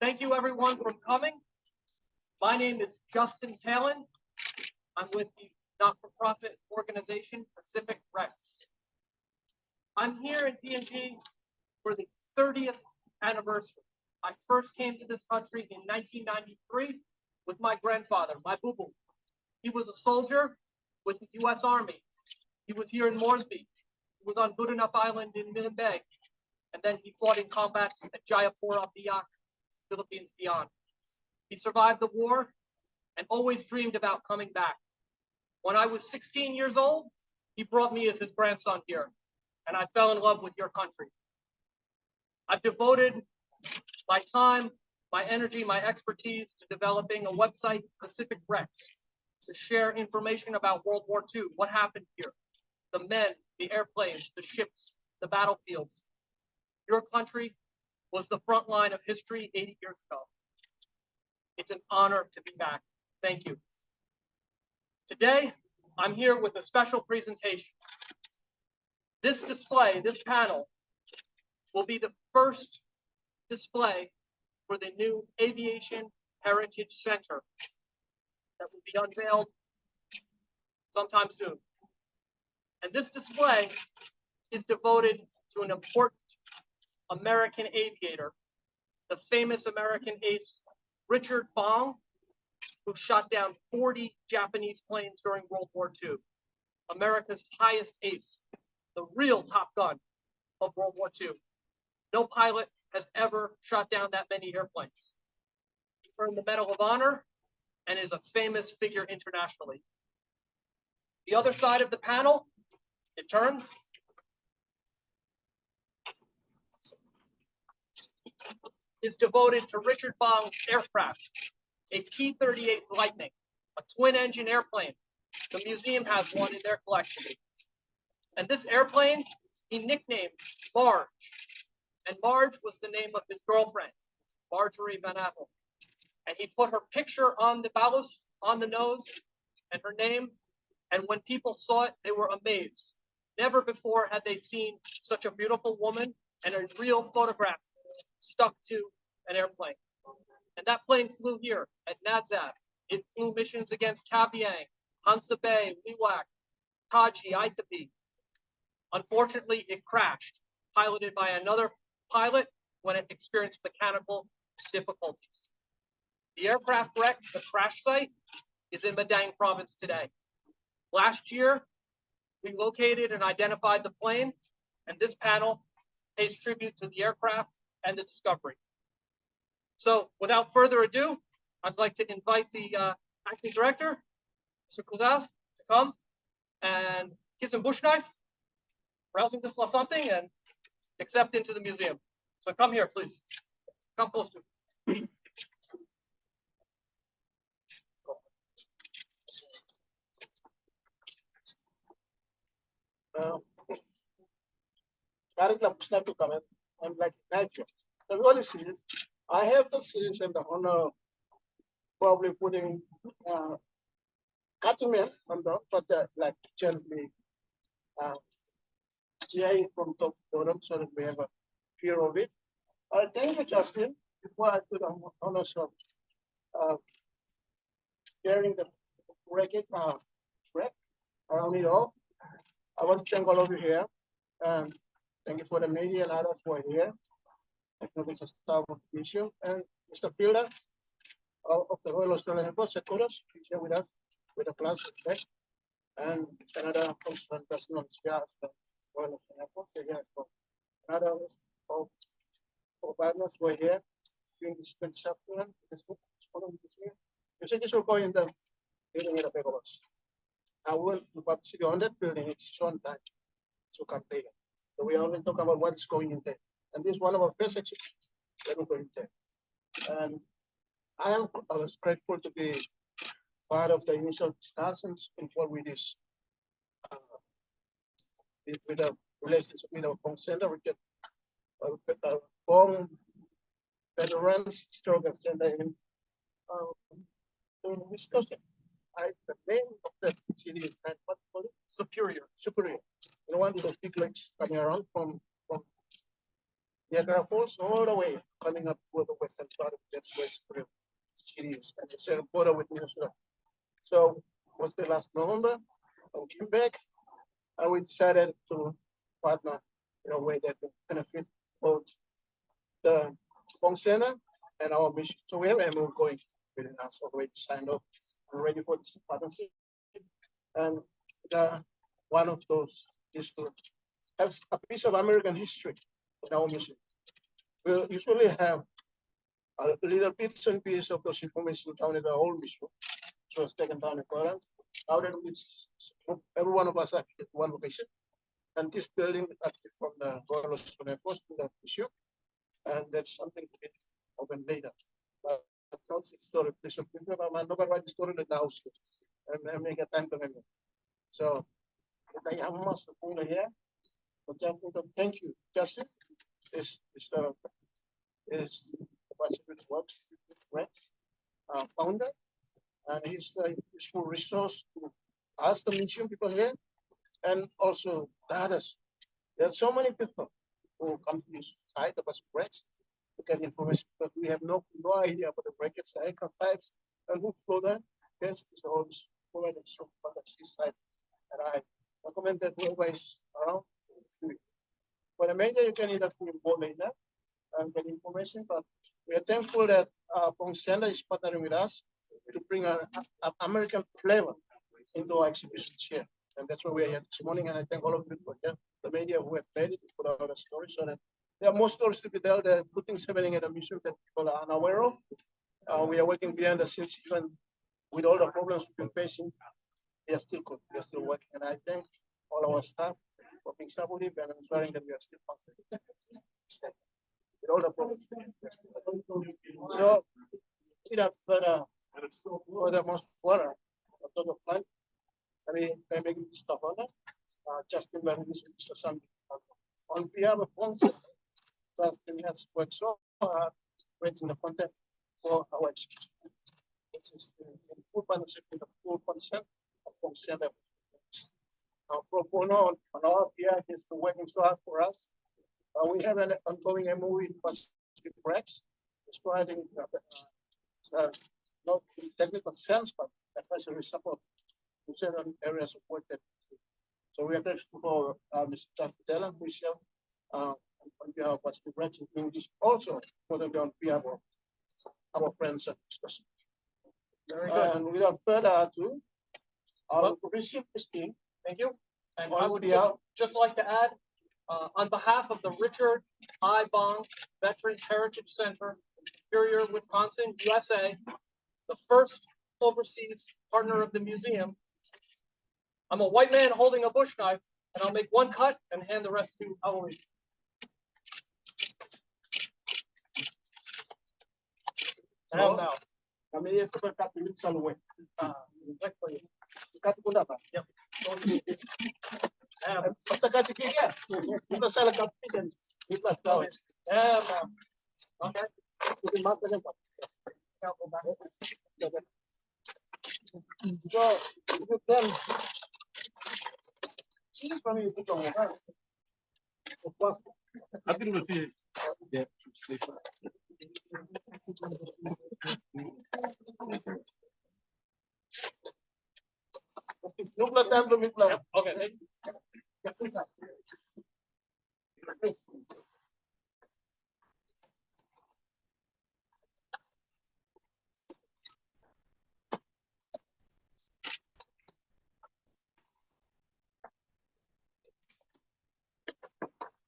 Thank you everyone for coming. My name is Justin Talon. I'm with the not-for-profit organization Pacific Rex. I'm here in PNG for the 30th anniversary. I first came to this country in 1993 with my grandfather, my boo-boo. He was a soldier with the US Army. He was here in Moresby. He was on Good Enough Island in NMAG. And then he fought in combat at Jayapura, Biak, Philippines beyond. He survived the war and always dreamed about coming back. When I was 16 years old, he brought me as his grandson here, and I fell in love with your country. I've devoted my time, my energy, my expertise to developing a website, Pacific Rex, to share information about World War II, what happened here, the men, the airplanes, the ships, the battlefields. Your country was the front line of history 80 years ago. It's an honor to be back. Thank you. Today, I'm here with a special presentation. This display, this panel, will be the first display for the new Aviation Heritage Center that will be unveiled sometime soon. And this display is devoted to an important American aviator, the famous American ace, Richard Bong, who shot down 40 Japanese planes during World War II. America's highest ace, the real Top Gun of World War II. No pilot has ever shot down that many airplanes. He earned the Medal of Honor and is a famous figure internationally. The other side of the panel, it turns. Is devoted to Richard Bong's aircraft, a P-38 Lightning, a twin-engine airplane. The museum has one in their collection. And this airplane, he nicknamed Marge. And Marge was the name of his girlfriend, Marjorie Van Apple. And he put her picture on the ballast, on the nose, and her name. And when people saw it, they were amazed. Never before had they seen such a beautiful woman and a real photograph stuck to an airplane. And that plane flew here at Nadzab. It flew missions against Kavieng, Hansa Bay, Liwak, Taji, Itapi. Unfortunately, it crashed, piloted by another pilot when it experienced mechanical difficulties. The aircraft wreck, the crash site, is in Madang province today. Last year, we located and identified the plane, and this panel pays tribute to the aircraft and the discovery. So without further ado, I'd like to invite the acting director, Mr. Kuzav, to come and kiss some bush knife, rousing this or something, and accept into the museum. So come here, please. Come close to me. I'm like nature. The only series, I have the series and the honor of probably putting Katumen on the but like gently GI from top to bottom so that we have a view of it. Thank you, Justin. Before I put on honors of sharing the record around it all, I want to thank all of you here. Thank you for the media and others who are here. Thank you, Mr. Staff of the Museum and Mr. Fielder of the Royal Australian Air Force headquarters. He's here with us with a class today. And Canada Consul and Personal Affairs, the Royal Australian Air Force. Here for Canada of partners who are here during this afternoon. You said this will go in the building at the back of us. I will see on that building, it's shown time to come later. So we only talk about what's going in there. And this is one of our first exhibitions. Let me go in there. And I was grateful to be part of the initial discussions involved with this, with the relationship with our Bong Center, which is Bong Veterans Historical Center in Wisconsin. The name of the city is what called it? Superior. You don't want to speak like coming around from Niagara Falls all the way coming up to the western part of that's where city is, and it's a border with Minnesota. So was the last November, and came back, and we decided to partner in a way that will benefit both the Bong Center and our mission. So we have a MOU going with us already signed off and ready for this partnership. And one of those is to have a piece of American history in our mission. We'll usually have a little bits and pieces of those information down in the whole mission. So it's taken down in Poland. Now that every one of us are at one location. And this building actually from the Royal Australian Force to the issue. And that's something to be open later. But it's a story. Please, I'm not write the story in the house and make a time to remember. So, I am must here. But just thank you, Justin. Is the Works founder, and he's a useful resource to us, the museum people here, and also the others. There are so many people who come to this site of us breaks to get information, but we have no idea about the breakage, the aircraft types, and who flew them. Yes, it's all provided so far this site, and I recommend that whoever is around do it. For the media, you can either put more later and get information, but we are thankful that Bong Center is partnering with us to bring an American flavor into our exhibitions here. And that's why we are here this morning. And I thank all of you for here, the media who have made it to put out a story so that there are more stories to be told. There are good things happening at the museum that people are unaware of. We are working behind the scenes, even with all the problems we've been facing. We are still good. We are still working. And I thank all our staff for being supportive and ensuring that we are still functioning with all the problems. So, without further most water, the plan. I mean, I make this stuff on it. Justin Veterans Historical Center. On behalf of Bong Center, Justin has worked so hard creating the content for our exhibition. This is in full partnership with the full consent of Bong Center. Pro bono on our behalf is working so hard for us. We have an ongoing MOU with Pacific Rex. It's providing not in technical sense, but advisory support to certain areas of work that we do. So we are grateful for Mr. Justin Taylor, Michelle, on behalf of Pacific Rex, doing this also for the on behalf of our friends and discussion. Very good. And without further ado, I'll receive this team. Thank you. And On I would behalf- just like to add, on behalf of the Richard I. Bong Veterans Heritage Center, in Superior, Wisconsin, USA, the first overseas partner of the museum, I'm a white man holding a bush knife, and I'll make one cut and hand the rest to Halloween. Now. Kami itu berkatulit sa luwet. Exactly. Katulad ba? Yep. Basta katikiya. Ito sa lagkapigan. Ito sa luwet. Okay. Ito mata na ba? So, then, sino pa may ito mo ba? I think we'll see. Yeah. Look like time to meet now. Okay.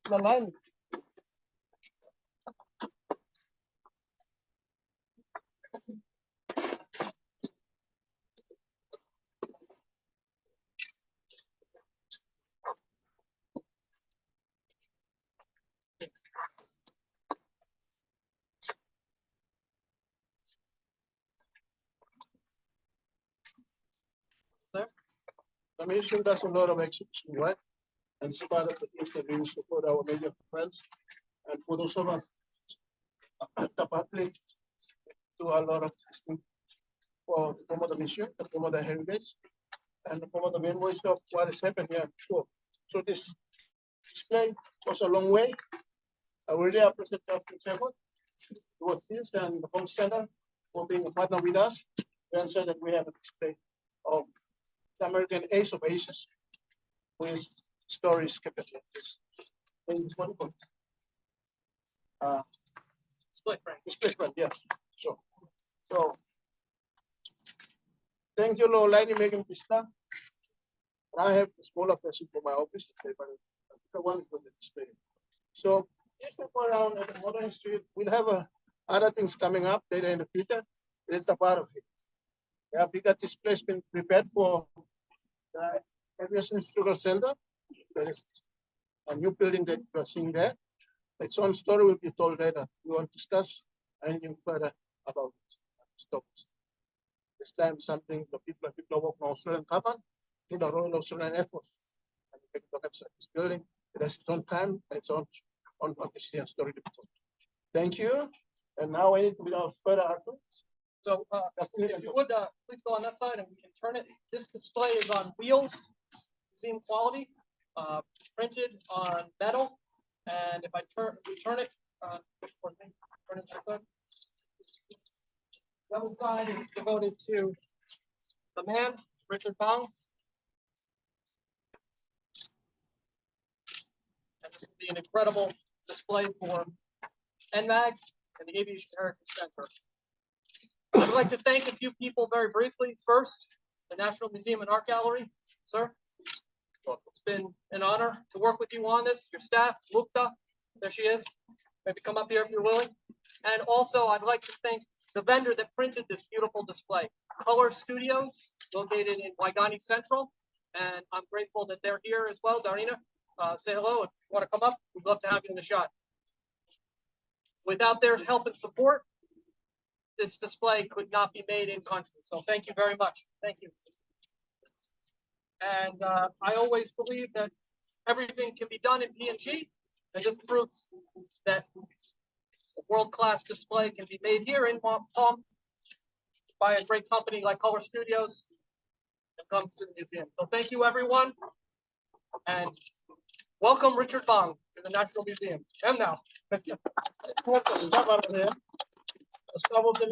The line. The mission does a lot of exhibition work, and it's part of the things that we support our major friends. And for those of us, the public, do a lot of testing for to promote the mission, to promote the heritage, and to promote the memories of what is happening here. Sure. So this display goes a long way I really appreciate Justin's effort. With this and the home center for being a partner with us. We ensure that we have a display of the American Ace of Aces with stories kept like this. And it's wonderful. Split frame. Split front, yeah, sure. So, thank you, Lord, Lightning making this stuff. And I have a smaller version for my office, but the one for the display. So, just look around at the modern street. We'll have other things coming up later in the future. This is a part of it. Yeah, we got this place been prepared for the Aviation Historical Center. There is a new building that you're seeing there. Its own story will be told later. We won't discuss anything further about stories. This time, something the people work on Australian government to the Royal Australian Air Force. And we can look at this building. It has its own time, its own on the story to be told. Thank you. And now I need to without further ado. So if you would, please go on that side and we can turn it. This display is on wheels, museum quality, printed on metal. And if I turn it, turn it that side. The other side is devoted to the man, Richard Bong. And this will be an incredible display for NMAG and the Aviation Heritage Center. I'd like to thank a few people very briefly. First, the National Museum and Art Gallery, sir. It's been an honor to work with you on this. Your staff, Mukta, there she is. Maybe come up here if you're willing. And also, I'd like to thank the vendor that printed this beautiful display, Color Studios, located in Waigani Central. And I'm grateful that they're here as well. Darina, say hello. If you want to come up, we'd love to have you in the shot. Without their help and support, this display could not be made in country. So thank you very much. Thank you. And I always believe that everything can be done in PNG, and this proves that a world-class display can be made here in Palm by a great company like Color Studios and come to the museum. So thank you, everyone, and welcome Richard Bong to the National Museum. And now. Stop out of there. Stop of the